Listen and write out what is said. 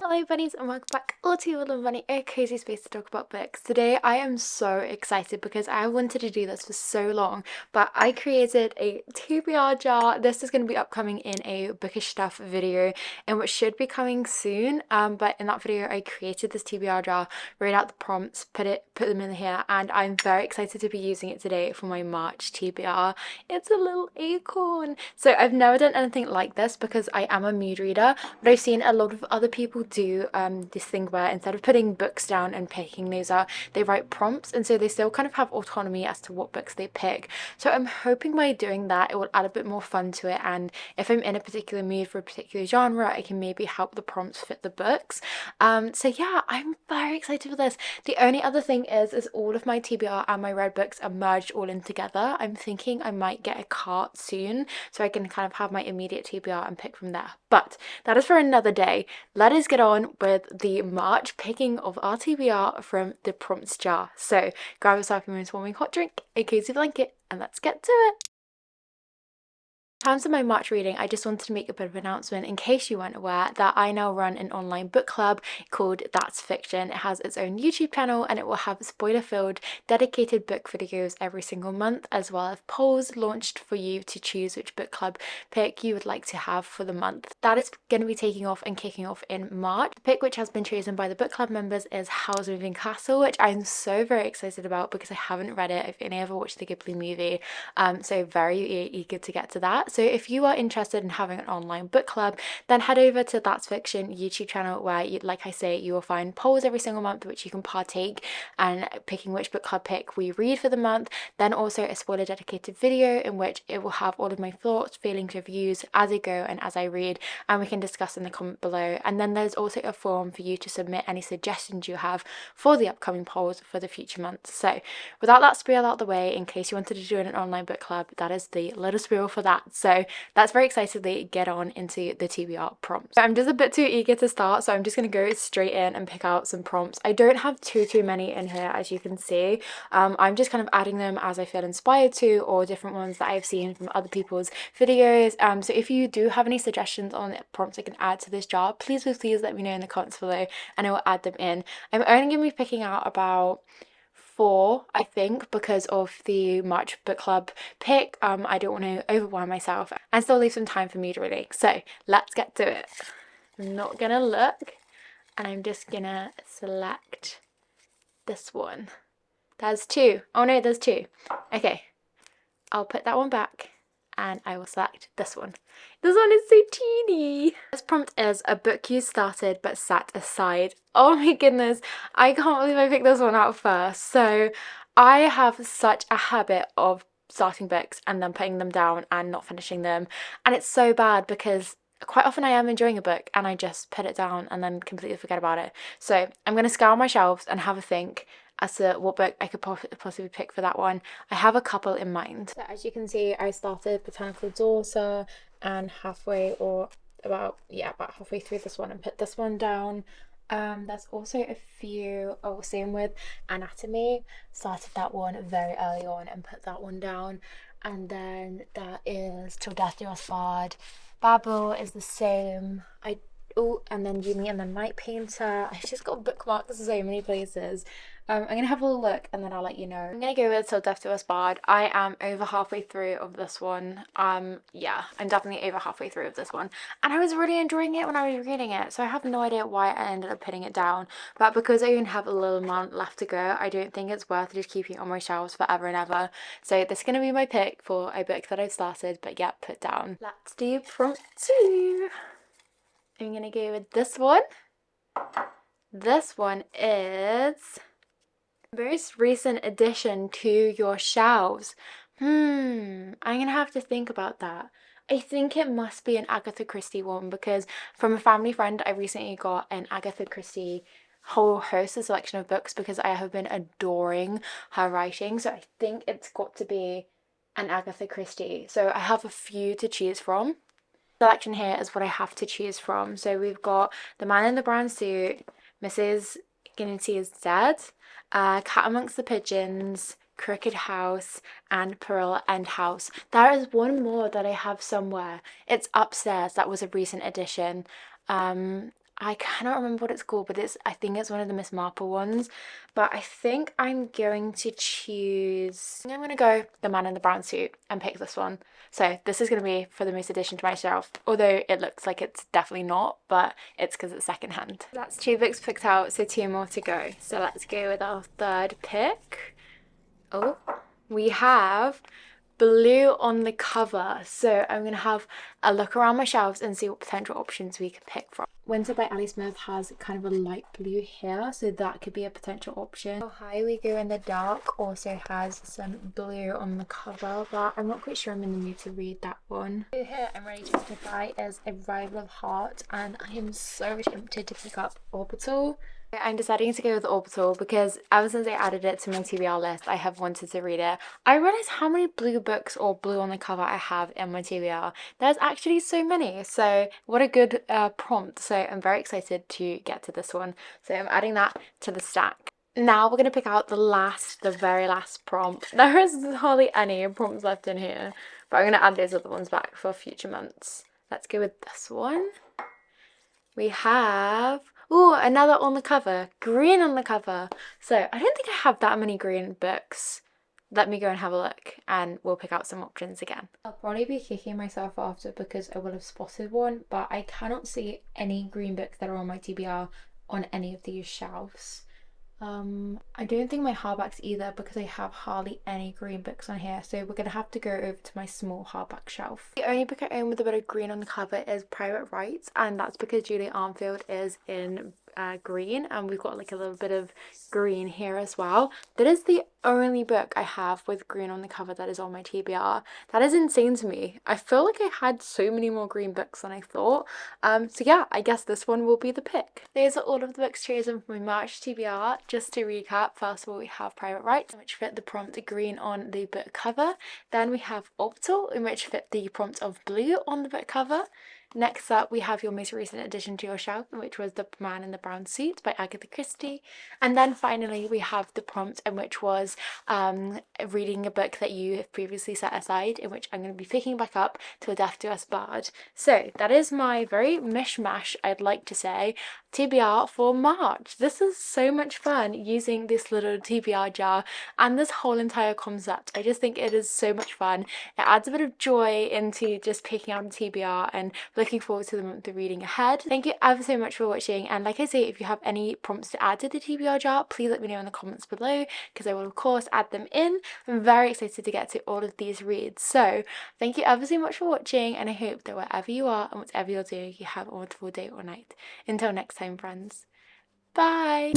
Hello bunnies and welcome back all to Woodland Bunny, a cozy space to talk about books. Today I am so excited because I wanted to do this for so long, but I created a TBR jar. This is going to be upcoming in a bookish stuff video and which should be coming soon. But in that video I created this TBR jar, wrote out the prompts, put them in here, and I'm very excited to be using it today for my March TBR. It's a little acorn. So I've never done anything like this because I am a mood reader, but I've seen a lot of other people do this thing where instead of putting books down and picking those out, they write prompts, and so they still kind of have autonomy as to what books they pick. So I'm hoping by doing that it will add a bit more fun to it, and if I'm in a particular mood for a particular genre, I can maybe help the prompts fit the books. So yeah, I'm very excited for this. The only other thing is all of my TBR and my read books are merged all in together. I'm thinking I might get a cart soon so I can kind of have my immediate TBR and pick from there, but that is for another day. Let us get on with the March picking of our TBR from the prompts jar. So grab yourself a most warming hot drink, a cozy blanket, and let's get to it. In terms of my March reading, I just wanted to make a bit of an announcement in case you weren't aware that I now run an online book club called That's Fiction. It has its own YouTube channel and it will have spoiler-filled dedicated book videos every single month, as well as polls launched for you to choose which book club pick you would like to have for the month. That is going to be taking off and kicking off in March. The pick which has been chosen by the book club members is Howl's Moving Castle, which I'm so very excited about because I haven't read it. I've only ever watched the Ghibli movie, so very eager to get to that. So if you are interested in having an online book club, then head over to That's Fiction YouTube channel where, like I say, you will find polls every single month which you can partake and picking which book club pick we read for the month. Then also a spoiler dedicated video in which it will have all of my thoughts, feelings, reviews as I go and as I read, and we can discuss in the comment below. And then there's also a form for you to submit any suggestions you have for the upcoming polls for the future months. So without that spiel out the way, in case you wanted to join an online book club, that is the little spiel for that. So let's very excitedly get on into the TBR prompts. I'm just a bit too eager to start, so I'm just going to go straight in and pick out some prompts. I don't have too many in here, as you can see. I'm just kind of adding them as I feel inspired to, or different ones that I've seen from other people's videos. So if you do have any suggestions on prompts I can add to this jar, please let me know in the comments below and I will add them in. I'm only going to be picking out about 4, I think, because of the March book club pick. I don't want to overwhelm myself and still leave some time for mood reading. So let's get to it. I'm not gonna look, and I'm just gonna select this one. There's 2. Oh no, there's 2. Okay, I'll put that one back and I will select this one. This one is so teeny. This prompt is a book you started but sat aside. Oh my goodness, I can't believe I picked this one out first. So I have such a habit of starting books and then putting them down and not finishing them, and it's so bad because quite often I am enjoying a book and I just put it down and then completely forget about it. So I'm going to scour my shelves and have a think as to what book I could possibly pick for that one. I have a couple in mind. So as you can see, I started Botanical Daughter and about halfway through this one and put this one down. There's also a few, same with Anatomy, started that one very early on and put that one down. And then there is Till Death Do Us Part. Babel is the same. And then Yumi and the Night Painter. I've just got bookmarks so many places. I'm gonna have a little look and then I'll let you know. I'm gonna go with Till Death Do Us Part. I am over halfway through of this one. Yeah, I'm definitely over halfway through of this one. And I was really enjoying it when I was reading it, so I have no idea why I ended up putting it down. But because I even have a little amount left to go, I don't think it's worth just keeping it on my shelves forever and ever. So this is gonna be my pick for a book that I've started but yet put down. Let's do prompt 2. I'm gonna go with this one. This one is most recent addition to your shelves. I'm gonna have to think about that. I think it must be an Agatha Christie one because from a family friend I recently got an Agatha Christie whole host, a selection of books, because I have been adoring her writing. So I think it's got to be an Agatha Christie. So I have a few to choose from. Selection here is what I have to choose from. So we've got The Man in the Brown Suit, Mrs. Guinety is Dead, Cat Amongst the Pigeons, Crooked House, and Pearl End House. There is one more that I have somewhere. It's upstairs. That was a recent addition. I cannot remember what it's called, but I think it's one of the Miss Marple ones. But I think I'm going to choose, I'm going to go The Man in the Brown Suit and pick this one. So this is going to be for the most addition to my shelf, although it looks like it's definitely not, but it's because it's secondhand. That's 2 books picked out, so 2 more to go. So let's go with our third pick. Oh, we have Blue on the cover. So I'm going to have a look around my shelves and see what potential options we could pick from. Winter by Ali Smith has kind of a light blue here, so that could be a potential option. How High We Go in the Dark also has some blue on the cover, but I'm not quite sure I'm in the mood to read that one. Here I'm ready to buy is Arrival of Heart, and I am so tempted to pick up Orbital. I'm deciding to go with Orbital because ever since I added it to my TBR list, I have wanted to read it. I realised how many blue books or blue on the cover I have in my TBR. There's actually so many, so what a good prompt. So I'm very excited to get to this one. So I'm adding that to the stack. Now we're going to pick out the very last prompt. There is hardly any prompts left in here, but I'm going to add those other ones back for future months. Let's go with this one. We have, ooh, another on the cover, green on the cover. So I don't think I have that many green books. Let me go and have a look and we'll pick out some options again. I'll probably be kicking myself after because I will have spotted one, but I cannot see any green books that are on my TBR on any of these shelves. I don't think my hardbacks either because I have hardly any green books on here, so we're gonna have to go over to my small hardback shelf. The only book I own with a bit of green on the cover is Private Rights, and that's because Julie Armfield is in green, and we've got like a little bit of green here as well. That is the only book I have with green on the cover that is on my TBR. That is insane to me. I feel like I had so many more green books than I thought. So yeah, I guess this one will be the pick. These are all of the books chosen for my March TBR. Just to recap, first of all we have Private Rights, which fit the prompt green on the book cover. Then we have Orbital, in which fit the prompt of blue on the book cover. Next up, we have your most recent addition to your shelf, which was The Man in the Brown Suit by Agatha Christie. And then finally, we have the prompt, in which was reading a book that you have previously set aside, in which I'm going to be picking back up to A Death Do Us Bad. So that is my very mishmash, I'd like to say, TBR for March. This is so much fun using this little TBR jar and this whole entire concept. I just think it is so much fun. It adds a bit of joy into just picking out a TBR and looking forward to the month of reading ahead. Thank you ever so much for watching, and like I say, if you have any prompts to add to the TBR jar, please let me know in the comments below because I will of course add them in. I'm very excited to get to all of these reads. So thank you ever so much for watching, and I hope that wherever you are and whatever you're doing, you have a wonderful day or night. Until next time, friends. Bye!